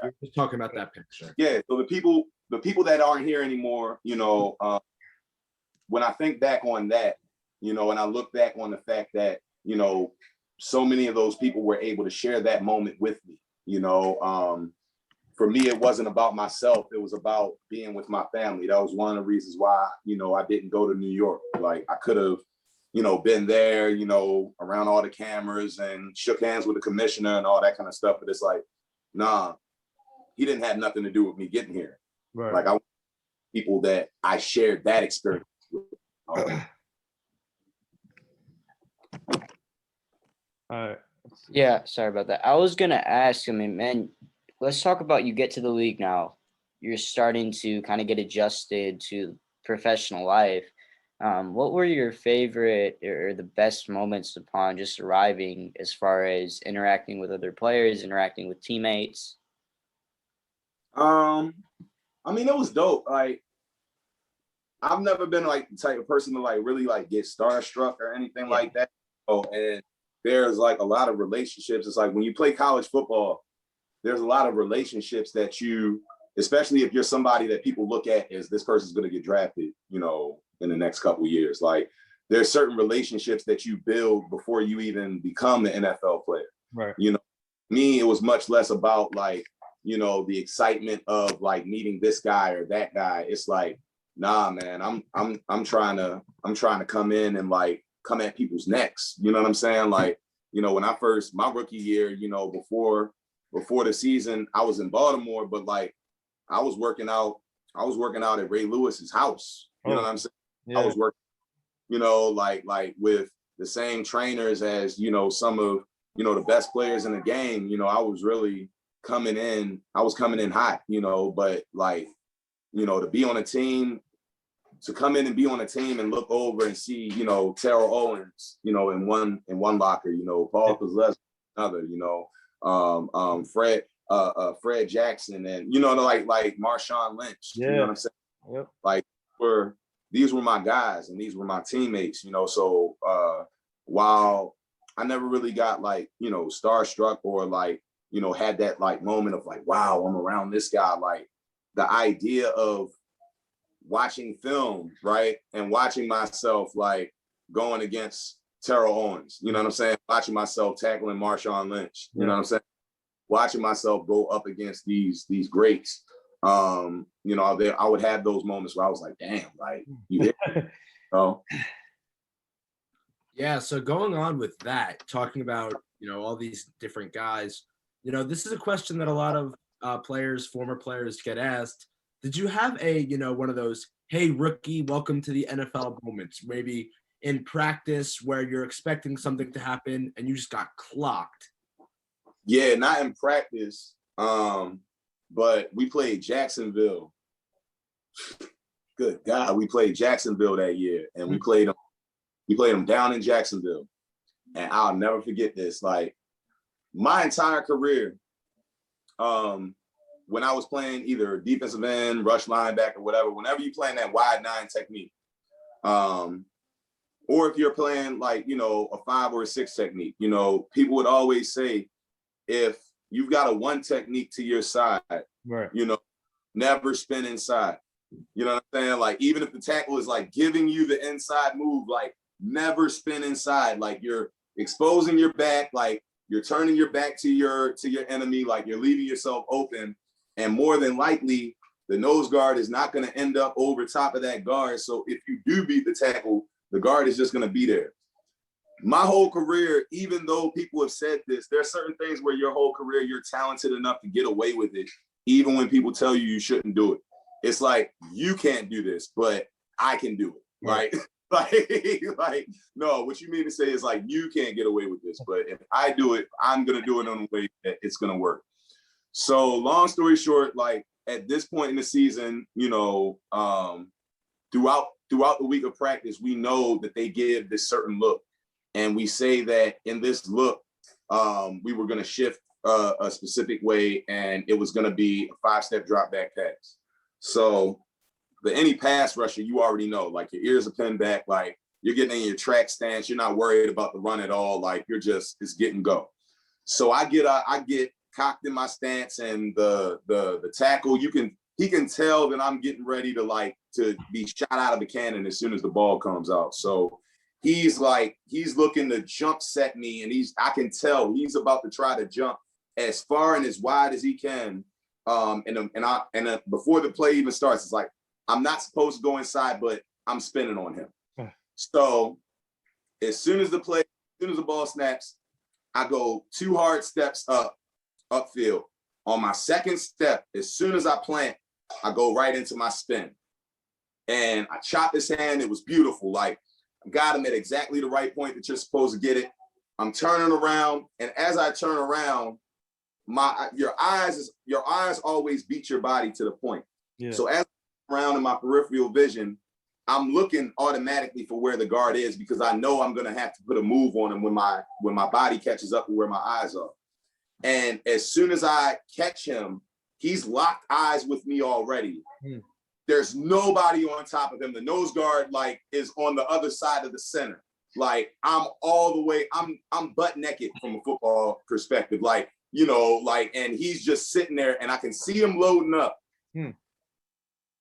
You're just talking about that picture. Yeah. So the people that aren't here anymore, when I think back on that, and I look back on the fact that, so many of those people were able to share that moment with me, for me, it wasn't about myself. It was about being with my family. That was one of the reasons why, I didn't go to New York. Like I could have, been there, around all the cameras and shook hands with the commissioner and all that kind of stuff. But it's like, nah, he didn't have nothing to do with me getting here. Right. Like I want people that I shared that experience with. Yeah, sorry about that. I was gonna ask, man, let's talk about you get to the league now. You're starting to kind of get adjusted to professional life. What were your favorite or the best moments upon just arriving as far as interacting with other players, interacting with teammates? It was dope. Like, I've never been like the type of person to like really like get starstruck or anything like that. Oh, and there's like a lot of relationships. It's like when you play college football, there's a lot of relationships that especially if you're somebody that people look at as this person's going to get drafted, in the next couple of years. Like there's certain relationships that you build before you even become an NFL player. Right. Me, it was much less about like, the excitement of like meeting this guy or that guy. It's like, nah, man, I'm trying to come in and like come at people's necks. You know what I'm saying? Like, when my rookie year, before the season, I was in Baltimore, but like I was working out at Ray Lewis's house. You know what I'm saying? Yeah. I was working, like with the same trainers as, some of, the best players in the game. I was really coming in hot, but like, to be on a team, to come in and be on a team and look over and see, Terrell Owens, in one locker, Paul Kozlowski, another, Fred Jackson, and like Marshawn Lynch. Yeah. You know what I'm saying? Yep. Like these were my guys and these were my teammates. So while I never really got like starstruck or like had that like moment of like, wow, I'm around this guy. Like the idea of watching film, right, and watching myself like going against Terrell Owens. You know what I'm saying? Watching myself tackling Marshawn Lynch. You know what I'm saying? Watching myself go up against these greats. I would have those moments where I was like, damn, like you hear? Yeah, so going on with that, talking about, all these different guys, this is a question that a lot of former players get asked. Did you have a, one of those, hey, rookie, welcome to the NFL moments, maybe in practice where you're expecting something to happen and you just got clocked? Yeah, not in practice, but we played Jacksonville. Good God, we played Jacksonville that year, and we played them down in Jacksonville. And I'll never forget this. Like my entire career, when I was playing either defensive end, rush linebacker, whatever, whenever you playing that wide 9 technique, or if you're playing like, a 5 or a 6 technique, people would always say, if you've got a 1 technique to your side, right, never spin inside. You know what I'm saying? Like, even if the tackle is like giving you the inside move, like never spin inside. Like you're exposing your back, like you're turning your back to your enemy, like you're leaving yourself open. And more than likely, the nose guard is not going to end up over top of that guard. So if you do beat the tackle, the guard is just going to be there. My whole career, even though people have said this, there are certain things where your whole career, you're talented enough to get away with it, even when people tell you shouldn't do it. It's like, you can't do this, but I can do it, right? like, no, what you mean to say is like, you can't get away with this, but if I do it, I'm going to do it in a way that it's going to work. So long story short, like at this point in the season, throughout the week of practice, we know that they give this certain look. And we say that in this look, we were going to shift a specific way, and it was going to be a 5-step drop back pass. So any pass rusher, you already know, like your ears are pinned back, like you're getting in your track stance. You're not worried about the run at all. Like it's get and go. So I get cocked in my stance, and the tackle, he can tell that I'm getting ready to be shot out of the cannon as soon as the ball comes out. So he's looking to jump set me, and I can tell he's about to try to jump as far and as wide as he can. And before the play even starts, it's like, I'm not supposed to go inside, but I'm spinning on him. So as soon as the ball snaps, I go 2 hard steps upfield. On my second step, as soon as I plant, I go right into my spin. And I chop his hand. It was beautiful. Like, I got him at exactly the right point that you're supposed to get it. I'm turning around, and as I turn around, your eyes always beat your body to the point. Yeah. So as I'm around in my peripheral vision, I'm looking automatically for where the guard is, because I know I'm gonna have to put a move on him when my body catches up to where my eyes are. And as soon as I catch him, he's locked eyes with me already. There's nobody on top of him. The nose guard is on the other side of the center. Like, I'm all the way, I'm butt naked from a football perspective. And he's just sitting there, and I can see him loading up.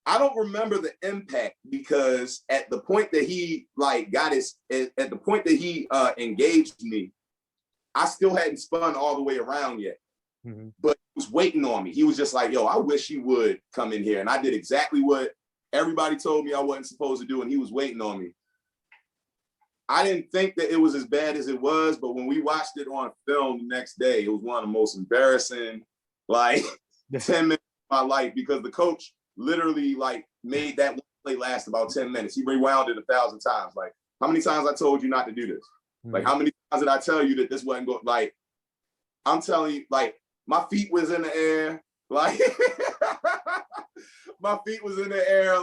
I don't remember the impact, because at the point that he engaged me, I still hadn't spun all the way around yet. But he was waiting on me. He was just like, yo, I wish he would come in here. And I did exactly what everybody told me I wasn't supposed to do, and he was waiting on me. I didn't think that it was as bad as it was, but when we watched it on film the next day, it was one of the most embarrassing 10 minutes of my life, because the coach literally made that one play last about 10 minutes. He rewound it 1,000 times. Like, how many times I told you not to do this? Like, how many times did I tell you that this wasn't going? Like, I'm telling you, my feet was in the air. My feet was in the air.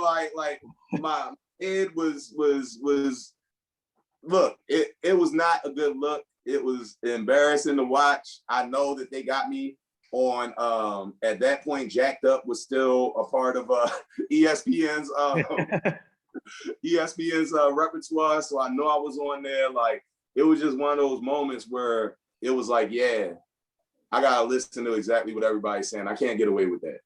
My head was look, it was not a good look. It was embarrassing to watch. I know that they got me on at that point. Jacked Up was still a part of ESPN's repertoire, so I know I was on there. It was just one of those moments where it was like, yeah, I gotta listen to exactly what everybody's saying. I can't get away with that.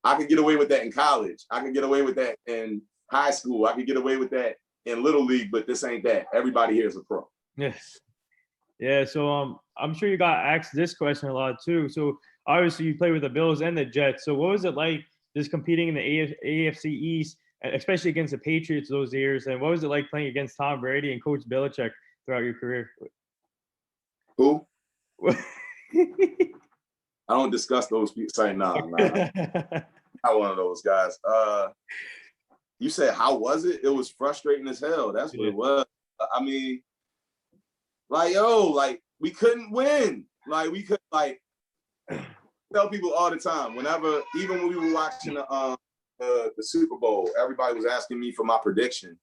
I could get away with that in college. I could get away with that in high school. I could get away with that in Little League, but this ain't that. Everybody here is a pro. Yes. Yeah, so I'm sure you got asked this question a lot too. So obviously you play with the Bills and the Jets. So what was it like just competing in the AFC East, especially against the Patriots those years? And what was it like playing against Tom Brady and Coach Belichick throughout your career? Who? I don't discuss those people. Say no. Not one of those guys. You said, how was it? It was frustrating as hell. That's what it was. I mean, we couldn't win. We could tell people all the time. Even when we were watching the Super Bowl, everybody was asking me for my prediction,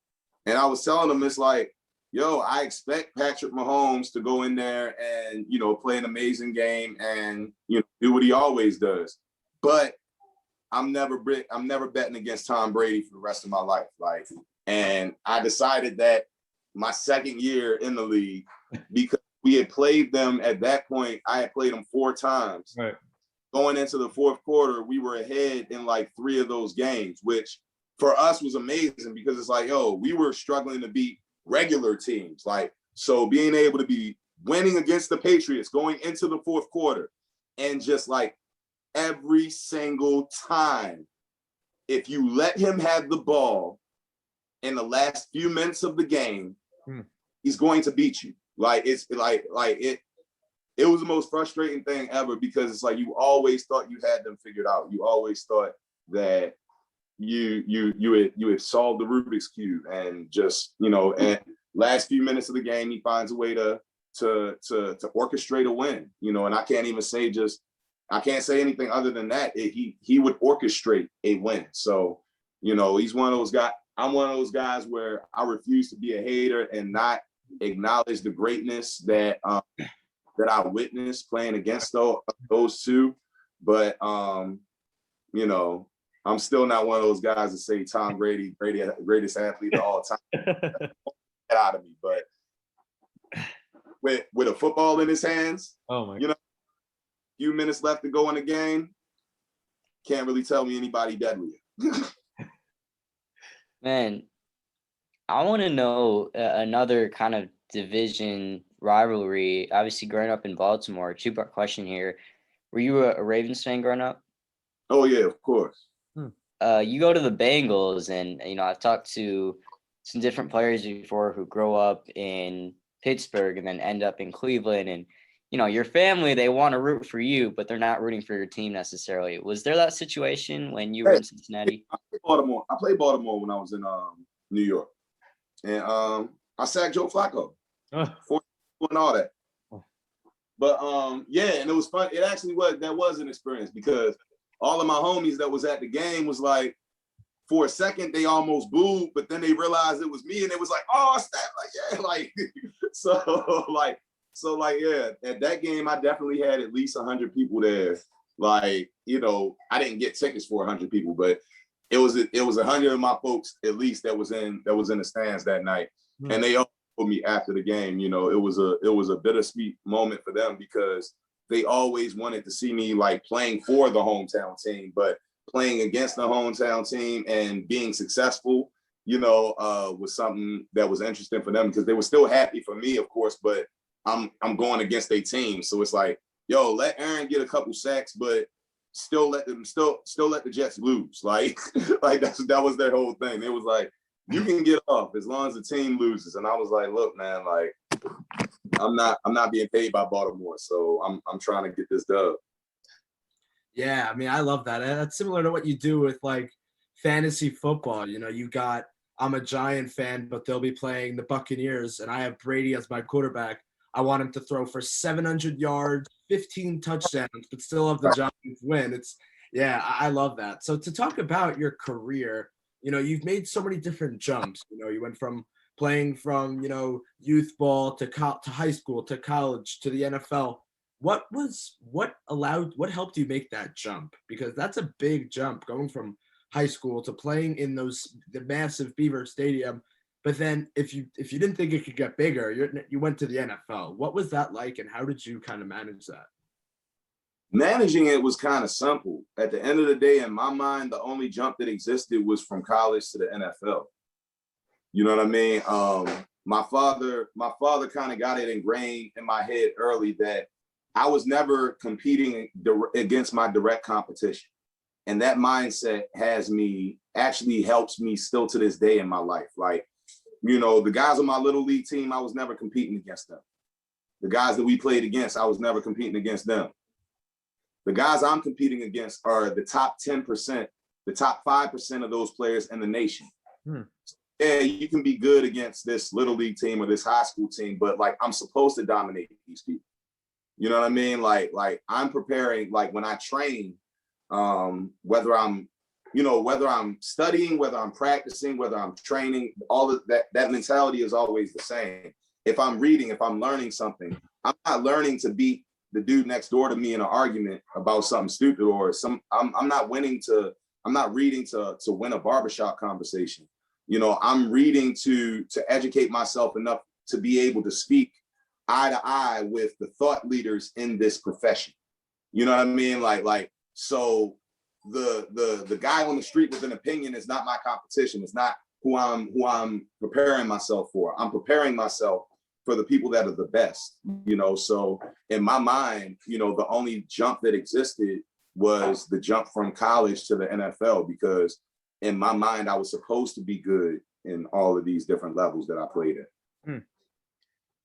and I was telling them, it's like, yo, I expect Patrick Mahomes to go in there and play an amazing game and do what he always does, but I'm never betting against Tom Brady for the rest of my life. And I decided that my second year in the league, because we had played them at that point, I had played them 4 times. Right. Going into the fourth quarter, we were ahead in 3 of those games, which for us was amazing, because it's like, yo, we were struggling to beat regular teams. So being able to be winning against the Patriots going into the fourth quarter, and just every single time, if you let him have the ball in the last few minutes of the game, he's going to beat you. It was the most frustrating thing ever, because it's you always thought you had them figured out. You always thought that you had solved the Rubik's Cube, and just and last few minutes of the game, he finds a way to orchestrate a win. And I can't even say I can't say anything other than that. He would orchestrate a win. So, he's one of those guys. I'm one of those guys where I refuse to be a hater and not acknowledge the greatness that I witnessed playing against those two. But, I'm still not one of those guys that say Tom Brady, greatest athlete of all time. Get out of me. But with a football in his hands, oh my, few minutes left to go in the game. Can't really tell me anybody deadlier. Man, I want to know another kind of division rivalry. Obviously, growing up in Baltimore, two-part question here. Were you a Ravens fan growing up? Oh yeah, of course. You go to the Bengals, and I've talked to some different players before who grow up in Pittsburgh and then end up in Cleveland, and your family, they want to root for you, but they're not rooting for your team necessarily. Was there that situation when you were in Cincinnati? I played Baltimore when I was in New York, and I sacked Joe Flacco for and all that. But yeah, and it was fun. It actually was an experience because all of my homies that was at the game was like, for a second they almost booed, but then they realized it was me, and it was like, oh, snap, like yeah, like so yeah. At that game, I definitely had at least 100 people there. Like, I didn't get tickets for 100 people, but it was 100 of my folks at least that was in the stands that night, and they all told me after the game. It was a bittersweet moment for them because they always wanted to see me like playing for the hometown team, but playing against the hometown team and being successful, was something that was interesting for them because they were still happy for me, of course, but I'm going against a team. So it's like, yo, let Aaron get a couple sacks, but still let the Jets lose. Like that was their whole thing. It was like, you can get off as long as the team loses. And I was like, look, man, like I'm not being paid by Baltimore, so I'm trying to get this dub. Yeah, I mean, I love that. And that's similar to what you do with like fantasy football. I'm a Giant fan, but they'll be playing the Buccaneers, and I have Brady as my quarterback. I want him to throw for 700 yards, 15 touchdowns, but still have the Giants win. I love that. So to talk about your career, you've made so many different jumps. You went from playing from, youth ball to high school to college to the NFL. What helped you make that jump? Because that's a big jump going from high school to playing in the massive Beaver Stadium. But then if you didn't think it could get bigger, you went to the NFL. What was that like, and how did you kind of manage that? Managing it was kind of simple. At the end of the day, in my mind, the only jump that existed was from college to the NFL. You know what I mean? My father kind of got it ingrained in my head early that I was never competing against my direct competition. And that mindset actually helps me still to this day in my life. Like, the guys on my little league team, I was never competing against them. The guys that we played against, I was never competing against them. The guys I'm competing against are the top 10%, the top 5% of those players in the nation. Yeah, you can be good against this little league team or this high school team, but like I'm supposed to dominate these people. You know what I mean? Like I'm preparing, like when I train, whether I'm studying, whether I'm practicing, whether I'm training, all of that mentality is always the same. If I'm reading, if I'm learning something, I'm not learning to beat the dude next door to me in an argument about something stupid or I'm not reading to win a barbershop conversation. I'm reading to educate myself enough to be able to speak eye to eye with the thought leaders in this profession. You know what I mean? So the guy on the street with an opinion is not my competition. It's not who I'm preparing myself for. I'm preparing myself for the people that are the best, So in my mind, the only jump that existed was the jump from college to the NFL, because in my mind, I was supposed to be good in all of these different levels that I played in.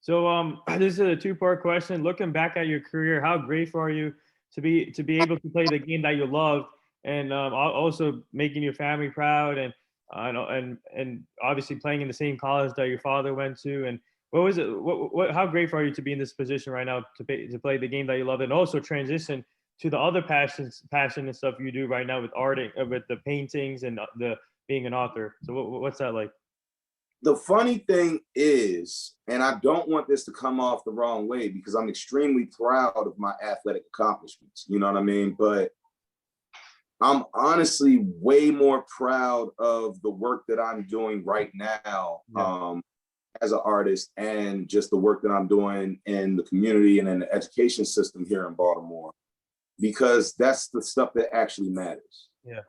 So this is a two-part question. Looking back at your career, how grateful are you to be able to play the game that you love, and also making your family proud, and obviously playing in the same college that your father went to? And what was it? How grateful are you to be in this position right now to play the game that you love, and also transition to the other passion and stuff you do right now with art, with the paintings and the being an author? So what's that like? The funny thing is, and I don't want this to come off the wrong way because I'm extremely proud of my athletic accomplishments, you know what I mean? But I'm honestly way more proud of the work that I'm doing right now, as an artist, and just the work that I'm doing in the community and in the education system here in Baltimore. because that's the stuff that actually matters. Yeah.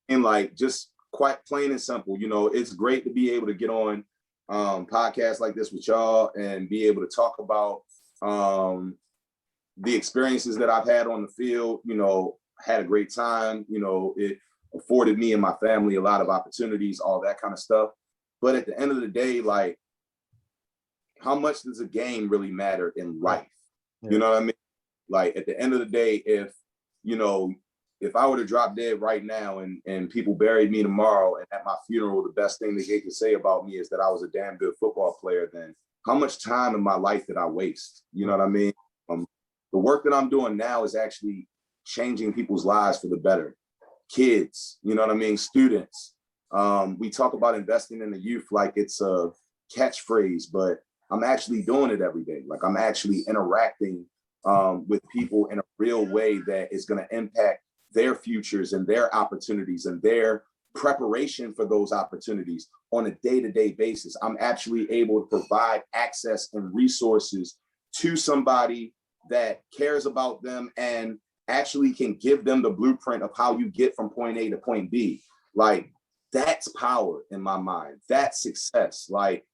And like, just quite plain and simple, it's great to be able to get on podcasts like this with y'all and be able to talk about the experiences that I've had on the field. Had a great time. It afforded me and my family a lot of opportunities, all that kind of stuff. But at the end of the day, like, how much does a game really matter in life? Yeah. You know what I mean? Like, at the end of the day, if I were to drop dead right now and people buried me tomorrow, and at my funeral, the best thing they could say about me is that I was a damn good football player, then how much time in my life did I waste? You know what I mean? The work that I'm doing now is actually changing people's lives for the better. Kids, you know what I mean? Students. We talk about investing in the youth like it's a catchphrase, but I'm actually doing it every day. Like, I'm actually interacting with people in a real way that is going to impact their futures and their opportunities and their preparation for those opportunities on a day-to-day basis. I'm actually able to provide access and resources to somebody that cares about them and actually can give them the blueprint of how you get from point A to point B. Like, that's power in my mind. That's success. Like,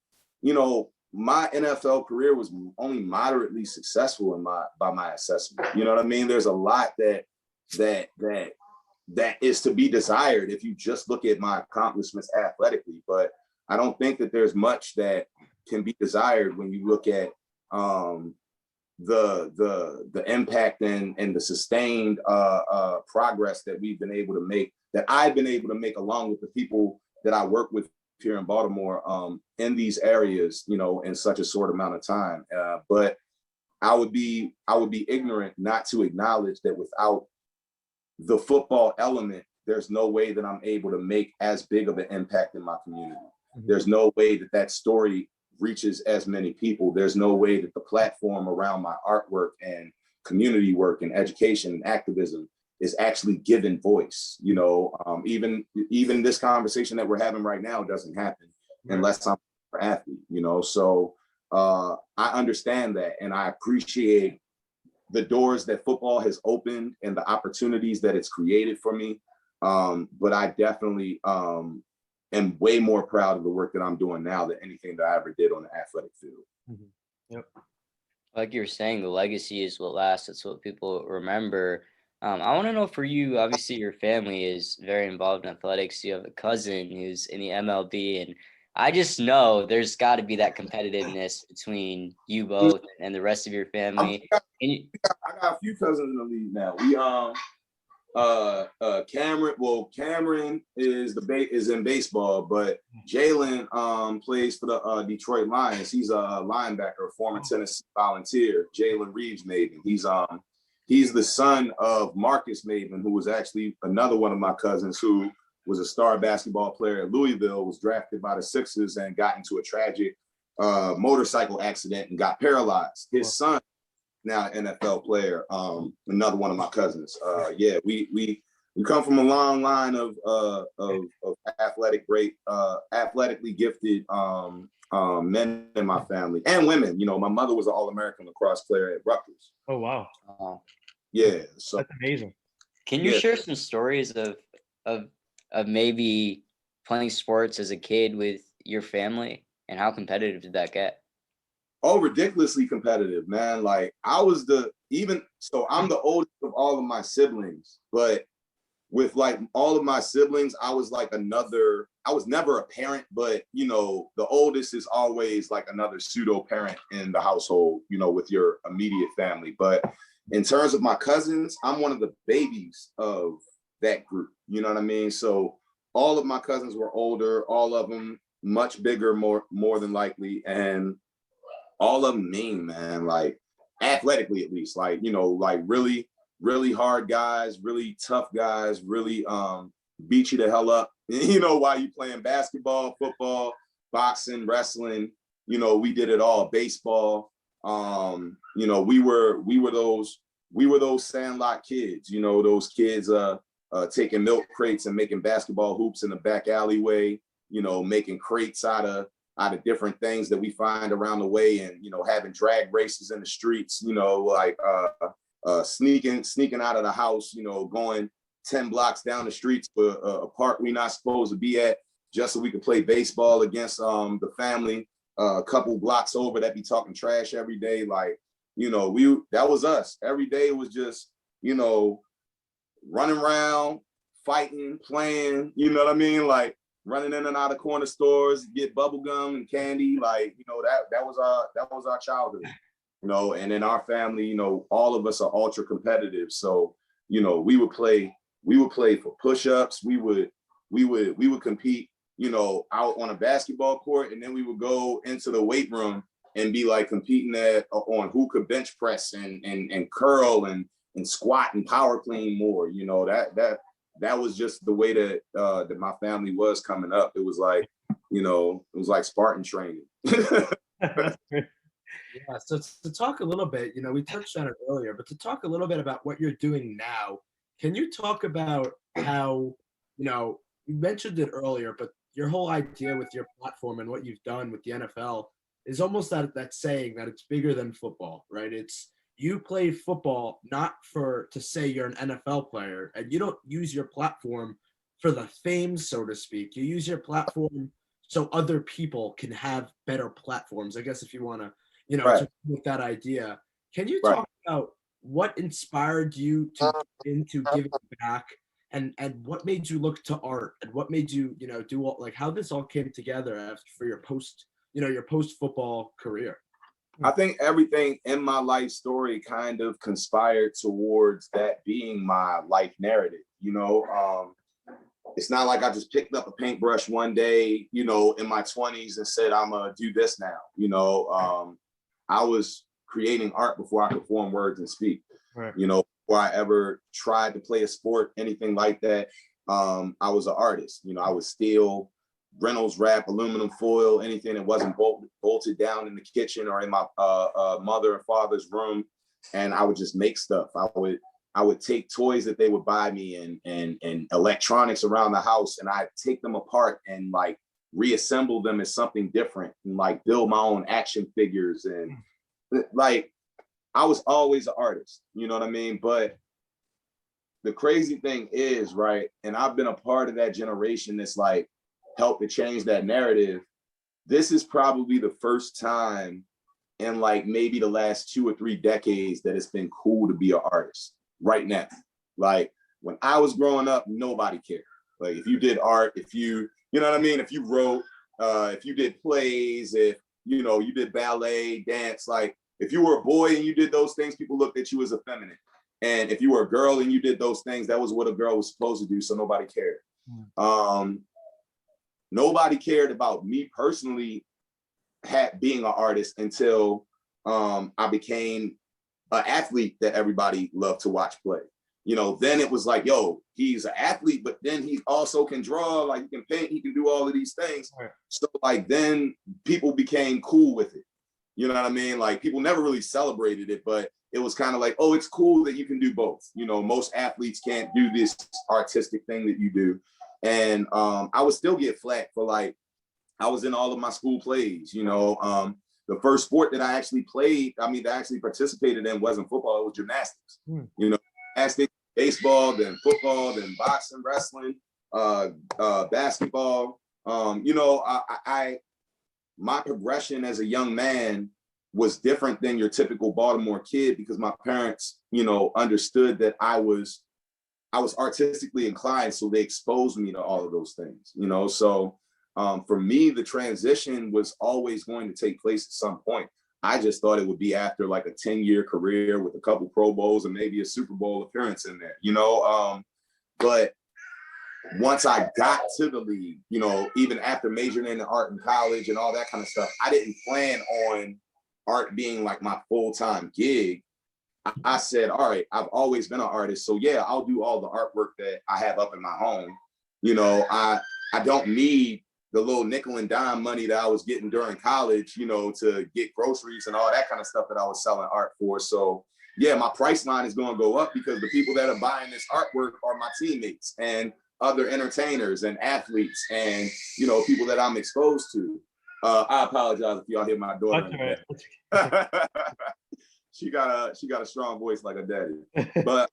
my NFL career was only moderately successful by my assessment. You know what I mean? There's a lot that is to be desired if you just look at my accomplishments athletically. But I don't think that there's much that can be desired when you look at the impact and the sustained progress that we've been able to make, that I've been able to make along with the people that I work with here in Baltimore, in these areas, in such a short amount of time. But I would be ignorant not to acknowledge that without the football element, there's no way that I'm able to make as big of an impact in my community. Mm-hmm. There's no way that story reaches as many people. There's no way that the platform around my artwork and community work and education and activism is actually given voice. Even this conversation that we're having right now doesn't happen unless I'm an athlete, So I understand that, and I appreciate the doors that football has opened and the opportunities that it's created for me. But I definitely am way more proud of the work that I'm doing now than anything that I ever did on the athletic field. Mm-hmm. Yep. Like you were saying, the legacy is what lasts. It's what people remember. I want to know, for you, obviously your family is very involved in athletics. You have a cousin who's in the MLB, and I just know there's got to be that competitiveness between you both and the rest of your family. I got a few cousins in the league now. Cameron is in baseball, but Jalen plays for the Detroit Lions. He's a linebacker, a former Tennessee Volunteer. Jalen Reeves Maybin. He's the son of Marcus Maybin, who was actually another one of my cousins who was a star basketball player at Louisville, was drafted by the Sixers and got into a tragic motorcycle accident and got paralyzed. His son, now an NFL player, another one of my cousins. We come from a long line of athletically gifted men in my family and women. My mother was an All-American lacrosse player at Rutgers. Oh wow! Yeah, so that's amazing. Can you share some stories of maybe playing sports as a kid with your family, and how competitive did that get? Oh, ridiculously competitive, man. Like, I'm the oldest of all of my siblings, but with like all of my siblings, I was never a parent, but the oldest is always like another pseudo parent in the household, with your immediate family. But in terms of my cousins, I'm one of the babies of that group. You know what I mean? So all of my cousins were older, all of them much bigger, more than likely, and all of them mean, man, like athletically at least, like really, really hard guys, really tough guys, really beat you the hell up, while you playing basketball, football, boxing, wrestling, we did it all, baseball. We were those Sandlot kids, those kids taking milk crates and making basketball hoops in the back alleyway, making crates out of different things that we find around the way, and having drag races in the streets, sneaking out of the house, you know, going 10 blocks down the street to a park we're not supposed to be at just so we could play baseball against the family a couple blocks over that be talking trash every day. Like, you know, that was us. Every day was just, you know, running around, fighting, playing, you know what I mean? Like running in and out of corner stores, get bubble gum and candy. Like, you know, that was our childhood, you know, and in our family, you know, all of us are ultra competitive. So, you know, we would play for push-ups. We would compete, you know, out on a basketball court, and then we would go into the weight room and be like competing on who could bench press and curl and squat and power clean more. You know, that was just the way that my family was coming up. It was like, you know, it was like Spartan training. Yeah, so to talk a little bit, you know, we touched on it earlier, but to talk a little bit about what you're doing now, can you talk about how, you know, you mentioned it earlier, but your whole idea with your platform and what you've done with the NFL is almost that saying that it's bigger than football, right? It's you play football not to say you're an NFL player, and you don't use your platform for the fame, so to speak. You use your platform so other people can have better platforms. I guess if you want to, you know, Right. with that idea, can you Right. talk about what inspired you to into giving back, and what made you look to art, and what made you, you know, do all, like how this all came together after for your post football career? I think everything in my life story kind of conspired towards that being my life narrative. You know, it's not like I just picked up a paintbrush one day, you know, in my 20s and said, I'm gonna do this now. You know, I was creating art before I could form words and speak. Right. You know, before I ever tried to play a sport, anything like that, I was an artist. You know, I would steal Reynolds wrap, aluminum foil, anything that wasn't bolted down in the kitchen or in my mother and father's room, and I would just make stuff. I would take toys that they would buy me and electronics around the house, and I'd take them apart and like reassemble them as something different, and like build my own action figures. And like I was always an artist, you know what I mean? But the crazy thing is, right, and I've been a part of that generation that's like helped to change that narrative. This is probably the first time in like maybe the last 2 or 3 decades that it's been cool to be an artist right now. Like when I was growing up, nobody cared. Like if you did art, if you know what I mean? If you wrote, if you did plays, if, you know, you did ballet, dance, like if you were a boy and you did those things, people looked at you as effeminate. And if you were a girl and you did those things, that was what a girl was supposed to do. So nobody cared. Nobody cared about me personally being an artist until I became an athlete that everybody loved to watch play. You know, then it was like, yo, he's an athlete, but then he also can draw, like he can paint, he can do all of these things. Right. So like then people became cool with it. You know what I mean? Like people never really celebrated it, but it was kind of like, oh, it's cool that you can do both. You know, most athletes can't do this artistic thing that you do. And I would still get flack for like, I was in all of my school plays, you know. The first sport that I actually played, that I actually participated in wasn't football, it was gymnastics. You know, gymnastics, baseball, then football, then boxing, wrestling, basketball. You know, my progression as a young man was different than your typical Baltimore kid because my parents, you know, understood that I was artistically inclined, so they exposed me to all of those things, you know. So for me, the transition was always going to take place at some point. I just thought it would be after like a 10-year career with a couple Pro Bowls and maybe a Super Bowl appearance in there, you know. But once I got to the league, you know, even after majoring in art in college and all that kind of stuff, I didn't plan on art being like my full-time gig. I said, all right, I've always been an artist. So yeah, I'll do all the artwork that I have up in my home. You know, I don't need the little nickel and dime money that I was getting during college, you know, to get groceries and all that kind of stuff that I was selling art for. So yeah, my price line is going to go up because the people that are buying this artwork are my teammates and other entertainers and athletes and, you know, people that I'm exposed to. I apologize if y'all hear my daughter. That's all right. she got a strong voice like a daddy. But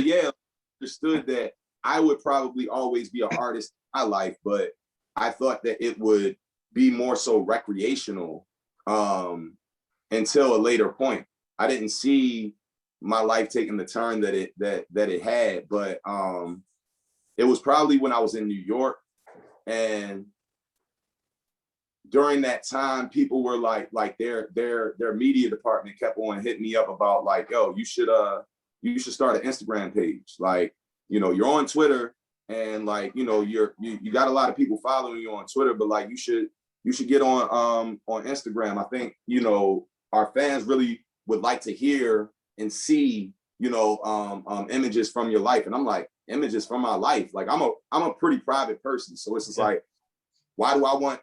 yeah, understood that I would probably always be an artist in my life, but I thought that it would be more so recreational until a later point. I didn't see my life taking the turn that it had, but it was probably when I was in New York, and during that time, people were like their media department kept on hitting me up about like, yo, you should start an Instagram page. Like, you know, you're on Twitter and like, you know, you got a lot of people following you on Twitter, but like you should get on Instagram. I think, you know, our fans really would like to hear and see, you know, images from your life. And I'm like, images from my life? Like I'm a pretty private person. So it's just like, why do I want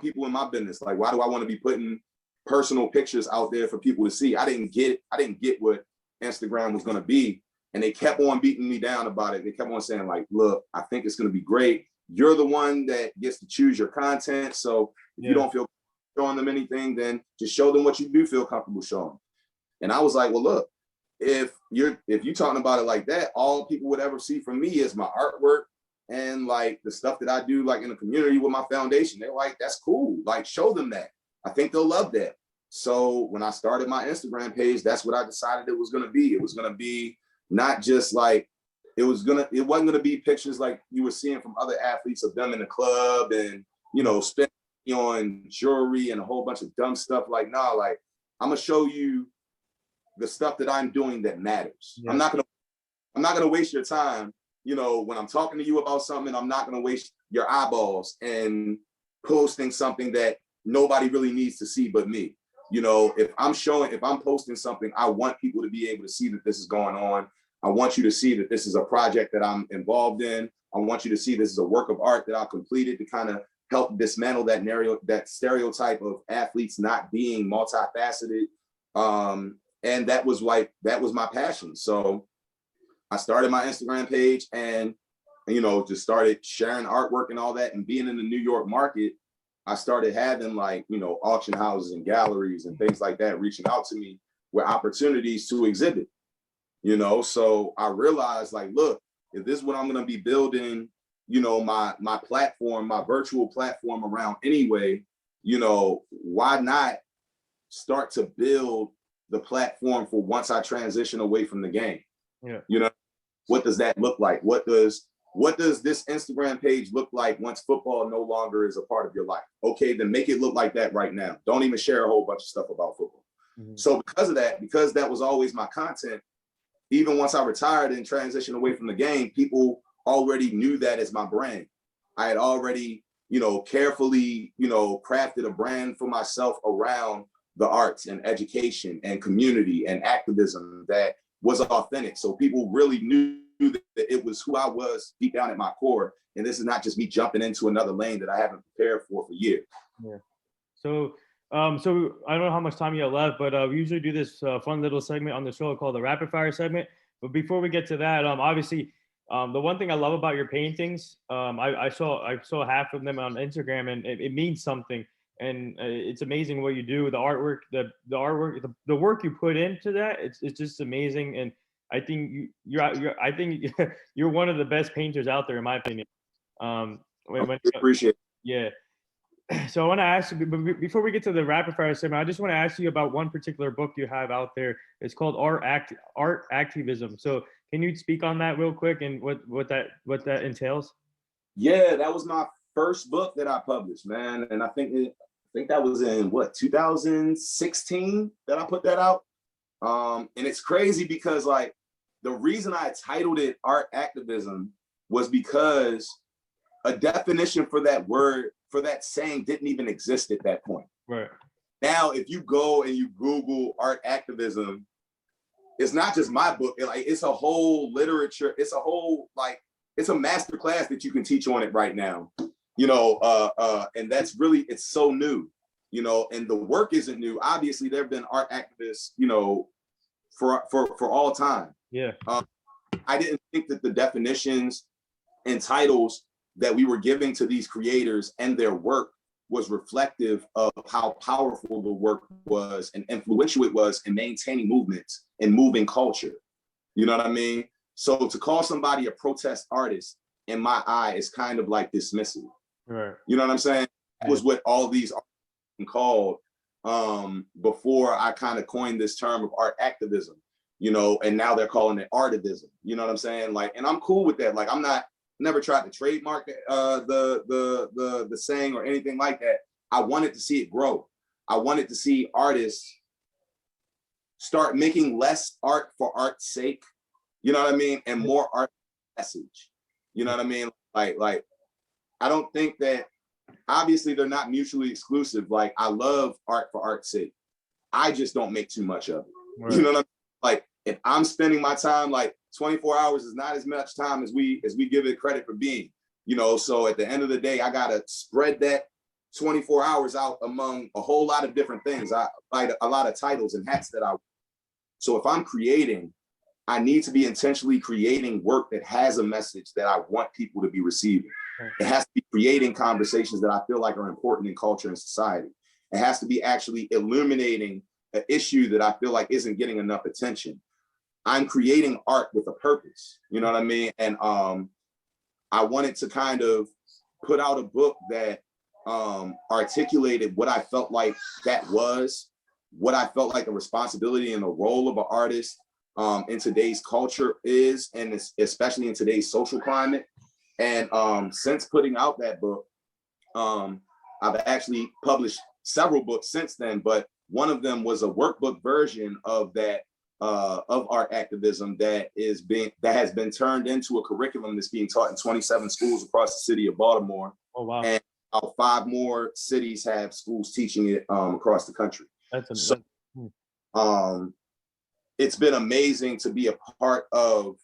people in my business? Like, why do I want to be putting personal pictures out there for people to see? I didn't get what Instagram was going to be. And they kept on beating me down about it. They kept on saying like, look, I think it's going to be great. You're the one that gets to choose your content. So if you don't feel showing them anything, then just show them what you do feel comfortable showing. And I was like, well, look, if you're talking about it like that, all people would ever see from me is my artwork and like the stuff that I do like in the community with my foundation. They're like, that's cool. Like, show them that. I think they'll love that. So when I started my Instagram page, that's what I decided it was going to be. It was going to be not just like, it wasn't going to be pictures like you were seeing from other athletes of them in the club and, you know, spending on jewelry and a whole bunch of dumb stuff. Like, nah, like I'm going to show you the stuff that I'm doing that matters. Yeah. I'm not going to waste your time. You know, when I'm talking to you about something, I'm not going to waste your eyeballs and posting something that nobody really needs to see but me. You know, if I'm posting something, I want people to be able to see that this is going on. I want you to see that this is a project that I'm involved in. I want you to see this is a work of art that I completed to kind of help dismantle that stereotype of athletes not being multifaceted. And that was my passion. So I started my Instagram page and, you know, just started sharing artwork and all that. And being in the New York market, I started having like, you know, auction houses and galleries and things like that reaching out to me with opportunities to exhibit, you know. So I realized like, look, if this is what I'm going to be building, you know, my platform, my virtual platform around anyway, you know, why not start to build the platform for once I transition away from the game? Yeah. You know, what does that look like? What does this Instagram page look like once football no longer is a part of your life? Okay, then make it look like that right now. Don't even share a whole bunch of stuff about football. Mm-hmm. So because that was always my content, even once I retired and transitioned away from the game, people already knew that as my brand. I had already, you know, carefully, you know, crafted a brand for myself around the arts and education and community and activism that was authentic. So people really knew that it was who I was deep down at my core. And this is not just me jumping into another lane that I haven't prepared for years. Yeah. So I don't know how much time you have left, but we usually do this fun little segment on the show called the rapid fire segment. But before we get to that, obviously, the one thing I love about your paintings, I saw half of them on Instagram, and it means something. And it's amazing what you do. The artwork, the work you put into that, it's just amazing. And I think you're one of the best painters out there, in my opinion. I appreciate it. Yeah. So I want to ask you, but before we get to the rapid fire segment, I just want to ask you about one particular book you have out there. It's called Art Activism. So can you speak on that real quick and what that entails? Yeah, that was my first book that I published, man. And I think that was in 2016 that I put that out. And it's crazy because like the reason I titled it Art Activism was because a definition for that word, for that saying, didn't even exist at that point. Right. Now, if you go and you Google art activism, it's not just my book. It's a whole literature. It's a whole, like, it's a master class that you can teach on it right now. You know, and that's really, it's so new, you know, and the work isn't new. Obviously, there have been art activists, you know, for all time. Yeah. I didn't think that the definitions and titles that we were giving to these creators and their work was reflective of how powerful the work was and influential it was in maintaining movements and moving culture. You know what I mean? So to call somebody a protest artist, in my eye, is kind of like dismissive. Right. You know what I'm saying? That was what all these artists called before I kind of coined this term of art activism, you know, and now they're calling it artivism. You know what I'm saying? Like, and I'm cool with that. Like, never tried to trademark the saying or anything like that. I wanted to see it grow. I wanted to see artists start making less art for art's sake, you know what I mean, and more art message. You know what I mean? Like I don't think that, obviously they're not mutually exclusive. Like, I love art for art's sake. I just don't make too much of it. Right. You know what I mean? Like, if I'm spending my time, like 24 hours is not as much time as we give it credit for being, you know. So at the end of the day, I gotta spread that 24 hours out among a whole lot of different things. I like a lot of titles and hats that I. So if I'm creating, I need to be intentionally creating work that has a message that I want people to be receiving. It has to be creating conversations that I feel like are important in culture and society. It has to be actually illuminating an issue that I feel like isn't getting enough attention. I'm creating art with a purpose, you know what I mean? And I wanted to kind of put out a book that articulated what I felt like that was, what I felt like the responsibility and the role of an artist in today's culture is, and especially in today's social climate. And since putting out that book, I've actually published several books since then, but one of them was a workbook version of that of art activism that has been turned into a curriculum that's being taught in 27 schools across the city of Baltimore. Oh, wow. And 5 more cities have schools teaching it across the country. That's so it's been amazing to be a part of,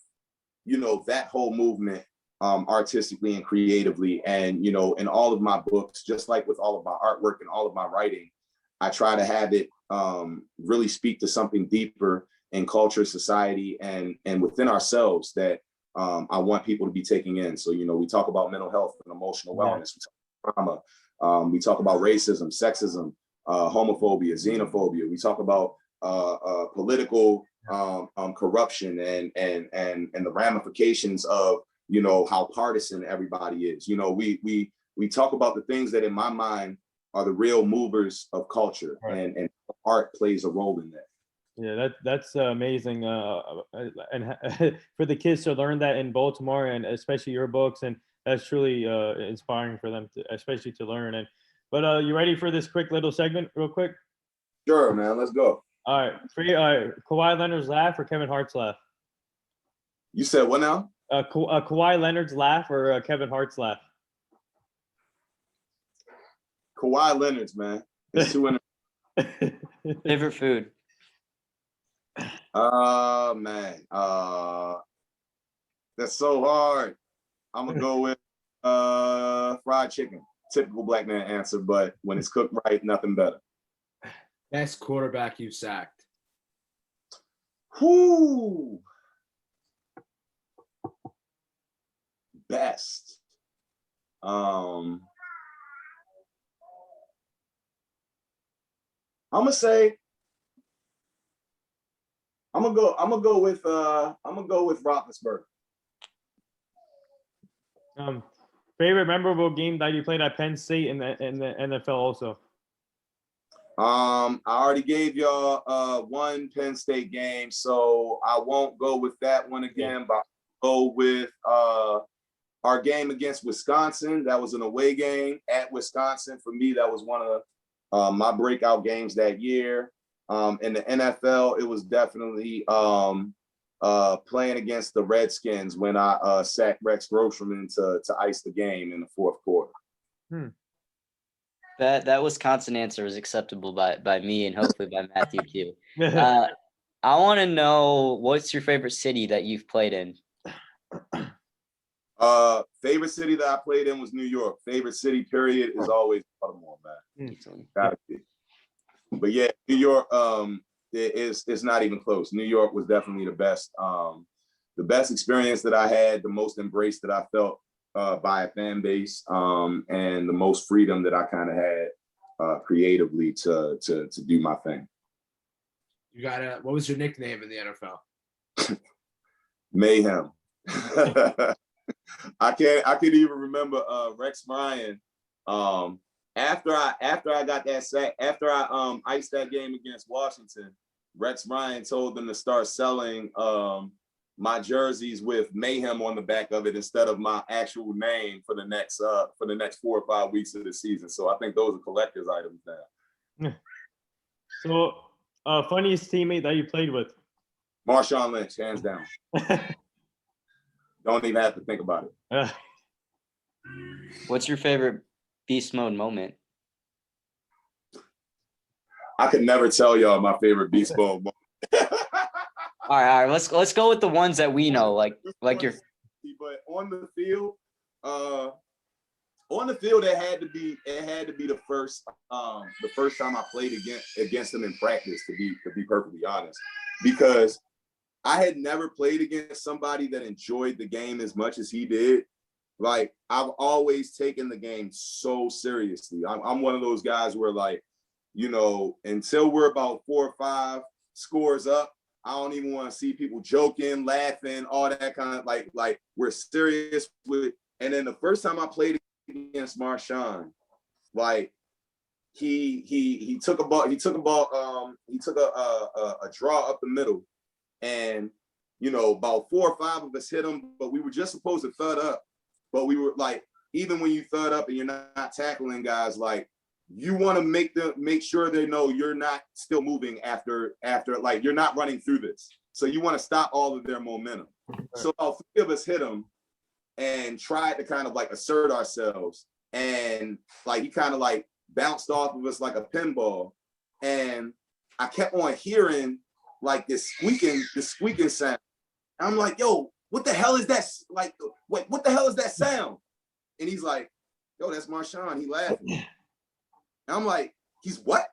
you know, that whole movement artistically and creatively. And, you know, in all of my books, just like with all of my artwork and all of my writing, I try to have it really speak to something deeper in culture, society, and within ourselves that I want people to be taking in. So, you know, we talk about mental health and emotional wellness, we talk about trauma, we talk about racism, sexism, homophobia, xenophobia. We talk about political corruption and the ramifications of, you know, how partisan everybody is. You know, we talk about the things that in my mind are the real movers of culture, right. and art plays a role in that. Yeah, that's amazing. And for the kids to learn that in Baltimore, and especially your books, and that's truly inspiring for them, especially to learn. But you ready for this quick little segment, real quick? Sure, man. Let's go. All right, for you, Kawhi Leonard's laugh or Kevin Hart's laugh? You said what now? Kawhi Leonard's laugh or Kevin Hart's laugh? Kawhi Leonard's, man. It's too Favorite food? Man. That's so hard. I'm gonna go with fried chicken. Typical black man answer, but when it's cooked right, nothing better. Best quarterback you've sacked? Whoo. Best. I'm gonna go with Roethlisberger. Favorite memorable game that you played at Penn State in the NFL also? I already gave y'all one Penn State game, so I won't go with that one again, but I'll go with our game against Wisconsin. That was an away game at Wisconsin. For me, that was one of my breakout games that year. In the NFL, it was definitely playing against the Redskins when I sacked Rex Grossman to ice the game in the fourth quarter. That Wisconsin answer is acceptable by me and hopefully by Matthew too. I want to know, what's your favorite city that you've played in? Favorite city that I played in was New York. Favorite city, period, is always Baltimore, man. Gotta be. But yeah, New York, it's not even close. New York was definitely the best experience that I had, the most embrace that I felt by a fan base, and the most freedom that I kind of had creatively to do my thing. You got what was your nickname in the NFL? Mayhem. I can't even remember Rex Ryan. After I got that sack, after I iced that game against Washington, Rex Ryan told them to start selling my jerseys with Mayhem on the back of it instead of my actual name for the next 4 or 5 weeks of the season. So I think those are collector's items now. So, funniest teammate that you played with? Marshawn Lynch, hands down. Don't even have to think about it. What's your favorite beast mode moment? I could never tell y'all my favorite beast mode moment. All right. Let's go with the ones that we know, like your. But on the field, it had to be the first time I played against him in practice. To be perfectly honest, because I had never played against somebody that enjoyed the game as much as he did. Like, I've always taken the game so seriously. I'm one of those guys where, like, you know, until we're about 4 or 5 scores up, I don't even want to see people joking, laughing, all that kind of like we're serious with. And then the first time I played against Marshawn, like he took a draw up the middle, and you know, about 4 or 5 of us hit him, but we were just supposed to thud up. But we were like, even when you thud up and you're not tackling guys, like, you want to make sure they know you're not still moving after like you're not running through this. So you want to stop all of their momentum. So all 3 of us hit him and tried to kind of like assert ourselves, and like he kind of like bounced off of us like a pinball, and I kept on hearing like this squeaking sound. And I'm like, yo, what the hell is that? Like, wait, what the hell is that sound? And he's like, yo, that's Marshawn. He laughing. And I'm like, he's what?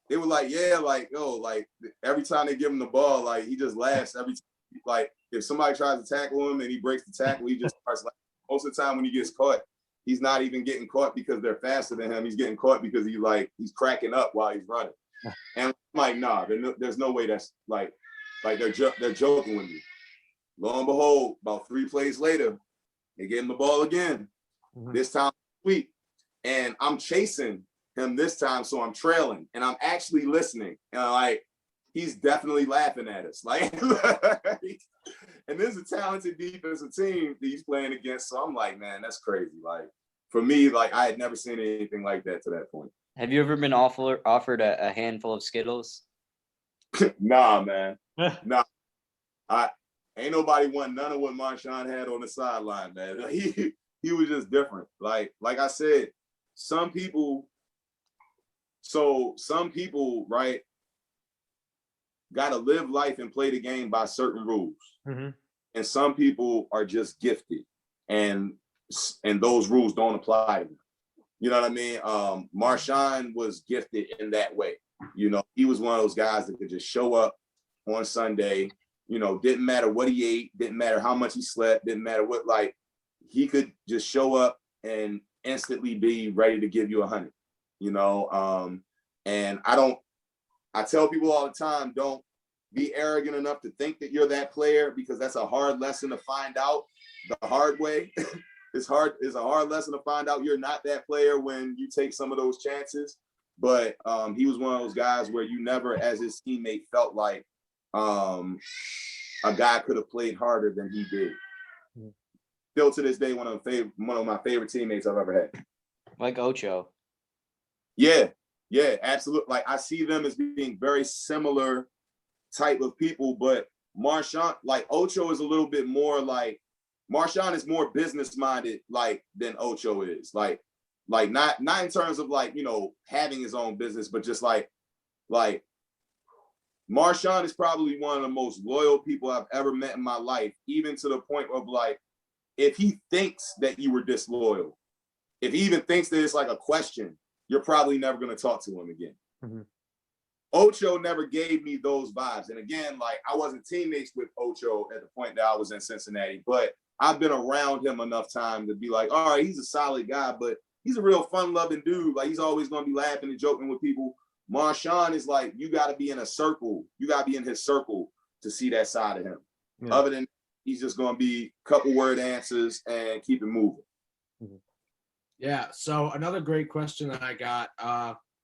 They were like, yeah, like, yo, like every time they give him the ball, like he just laughs every time. Like if somebody tries to tackle him and he breaks the tackle, he just starts laughing. Most of the time when he gets caught, he's not even getting caught because they're faster than him. He's getting caught because he's cracking up while he's running. And I'm like, nah, there's no way that's like they're joking with me. Lo and behold, about 3 plays later, they gave him the ball again. Mm-hmm. This time, sweet. And I'm chasing him this time, so I'm trailing. And I'm actually listening. And like, he's definitely laughing at us. Like, and this is a talented defensive team that he's playing against. So I'm like, man, that's crazy. Like, for me, like, I had never seen anything like that to that point. Have you ever been offered a handful of Skittles? Nah, man. Nah. Ain't nobody want none of what Marshawn had on the sideline, man. He was just different. Like I said, some people, right, gotta live life and play the game by certain rules. Mm-hmm. And some people are just gifted, and those rules don't apply to them. You know what I mean? Marshawn was gifted in that way. You know, he was one of those guys that could just show up on Sunday. You know, didn't matter what he ate, didn't matter how much he slept, didn't matter what, like, he could just show up and instantly be ready to give you 100, you know? And I tell people all the time, don't be arrogant enough to think that you're that player, because that's a hard lesson to find out the hard way. It's a hard lesson to find out you're not that player when you take some of those chances. But he was one of those guys where you never, as his teammate, felt like a guy could have played harder than he did. Still to this day, one of my favorite teammates I've ever had. Like Ocho. Yeah, absolutely. Like, I see them as being very similar type of people, but Marshawn, like, Ocho is a little bit more like, Marshawn is more business minded, like, than Ocho is. Like not in terms of, like, you know, having his own business, but just like Marshawn is probably one of the most loyal people I've ever met in my life, even to the point of, like, if he thinks that you were disloyal, if he even thinks that it's like a question, you're probably never going to talk to him again. Mm-hmm. Ocho never gave me those vibes. And again, like, I wasn't teammates with Ocho at the point that I was in Cincinnati, but I've been around him enough time to be like, all right, he's a solid guy, but he's a real fun-loving dude. Like, he's always going to be laughing and joking with people. Marshawn is like, you got to be in a circle. You got to be in his circle to see that side of him. Yeah. Other than he's just going to be couple word answers and keep it moving. Yeah. So another great question that I got,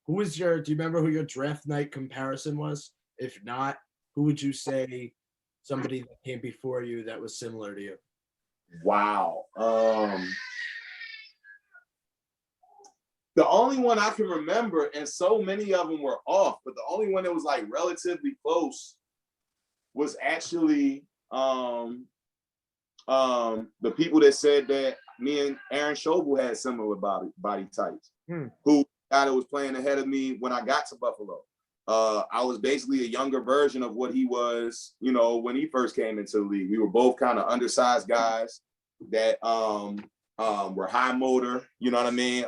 do you remember who your draft night comparison was? If not, who would you say somebody that came before you that was similar to you? Wow. The only one I can remember, and so many of them were off, but the only one that was like relatively close was actually the people that said that me and Aaron Schobel had similar body types. Who guy that was playing ahead of me when I got to Buffalo. I was basically a younger version of what he was, you know, when he first came into the league. We were both kind of undersized guys that were high motor, you know what I mean?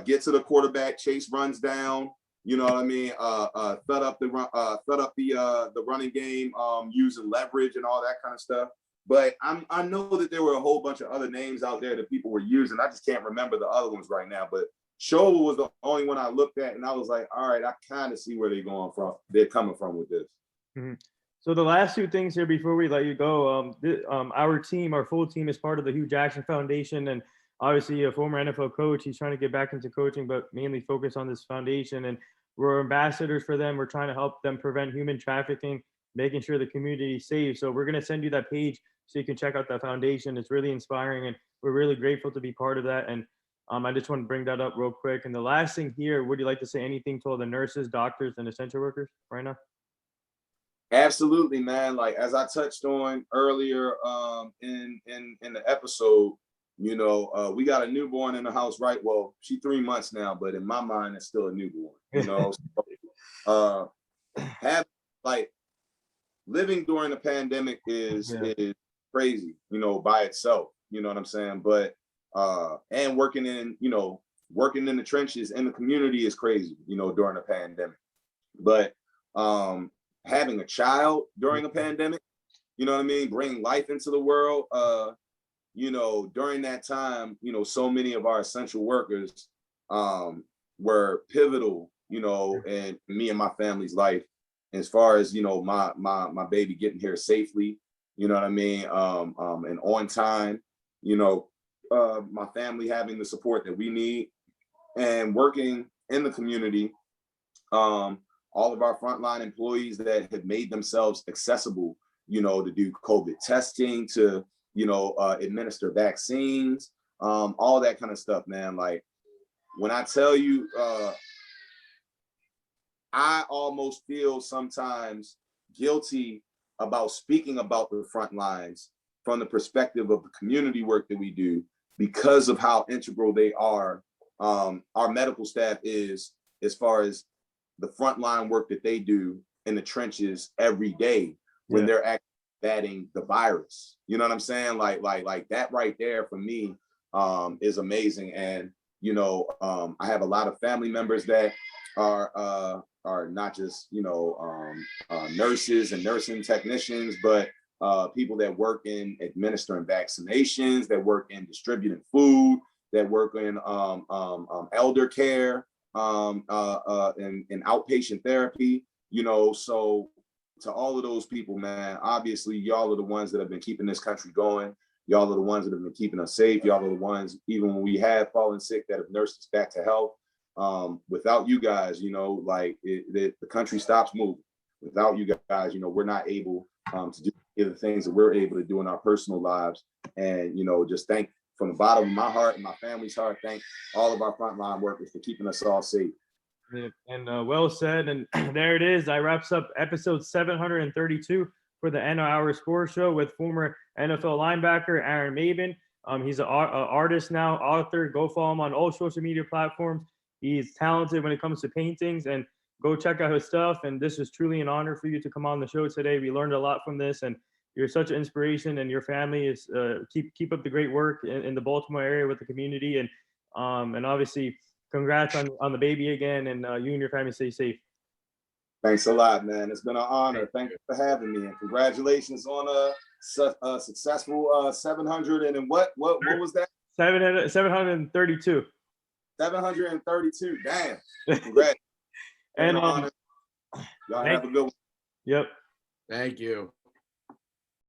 Get to the quarterback, chase runs down, you know what I mean? Set up the running game, using leverage and all that kind of stuff. But I know that there were a whole bunch of other names out there that people were using. I just can't remember the other ones right now. But Shola was the only one I looked at, and I was like, all right, I kind of see where they're coming from with this. Mm-hmm. So the last two things here before we let you go, our full team is part of the Hugh Jackson Foundation, and obviously a former NFL coach. He's trying to get back into coaching, but mainly focus on this foundation. And we're ambassadors for them. We're trying to help them prevent human trafficking, making sure the community is safe. So we're going to send you that page so you can check out that foundation. It's really inspiring, and we're really grateful to be part of that. And I just want to bring that up real quick. And the last thing here, would you like to say anything to all the nurses, doctors, and essential workers right now? Absolutely, man. Like, as I touched on earlier in the episode, you know, we got a newborn in the house, right? Well, she's 3 months now, but in my mind, it's still a newborn, you know? Living during the pandemic is crazy, you know, by itself, you know what I'm saying? But, and working in the trenches in the community is crazy, you know, during the pandemic. But, having a child during a pandemic, you know what I mean? Bringing life into the world, you know, during that time, you know, so many of our essential workers were pivotal, you know, in me and my family's life, as far as, you know, my baby getting here safely, you know what I mean? And on time, you know, my family having the support that we need, and working in the community, all of our frontline employees that have made themselves accessible, you know, to do COVID testing, to, you know, administer vaccines, all that kind of stuff, man. Like, when I tell you, I almost feel sometimes guilty about speaking about the front lines from the perspective of the community work that we do, because of how integral they are. Our medical staff is, as far as the frontline work that they do in the trenches every day when they're actually batting the virus. You know what I'm saying? Like that right there for me is amazing. And, you know, I have a lot of family members that are not just, you know, nurses and nursing technicians, but people that work in administering vaccinations, that work in distributing food, that work in elder care, and outpatient therapy, you know. So to all of those people, man, obviously y'all are the ones that have been keeping this country going. Y'all are the ones that have been keeping us safe. Y'all are the ones, even when we have fallen sick, that have nursed us back to health. Without you guys, you know, like the country stops moving. Without you guys, you know, we're not able to do the things that we're able to do in our personal lives. And, you know, just thank, from the bottom of my heart and my family's heart, thank all of our frontline workers for keeping us all safe. And well said. And there it is. That wraps up episode 732 for the End of Our Sports Show with former NFL linebacker Aaron Maybin. He's an artist now, author. Go follow him on all social media platforms. He's talented when it comes to paintings, and go check out his stuff. And this is truly an honor for you to come on the show today. We learned a lot from this, and you're such an inspiration, and your family is keep up the great work in the Baltimore area with the community. And obviously, congrats on the baby again, and you and your family stay safe. Thanks a lot, man. It's been an honor. Thank you for having me, and congratulations on successful 700 and what was that? 732. 732. Damn. Congrats. And y'all have a good one. Yep. Thank you.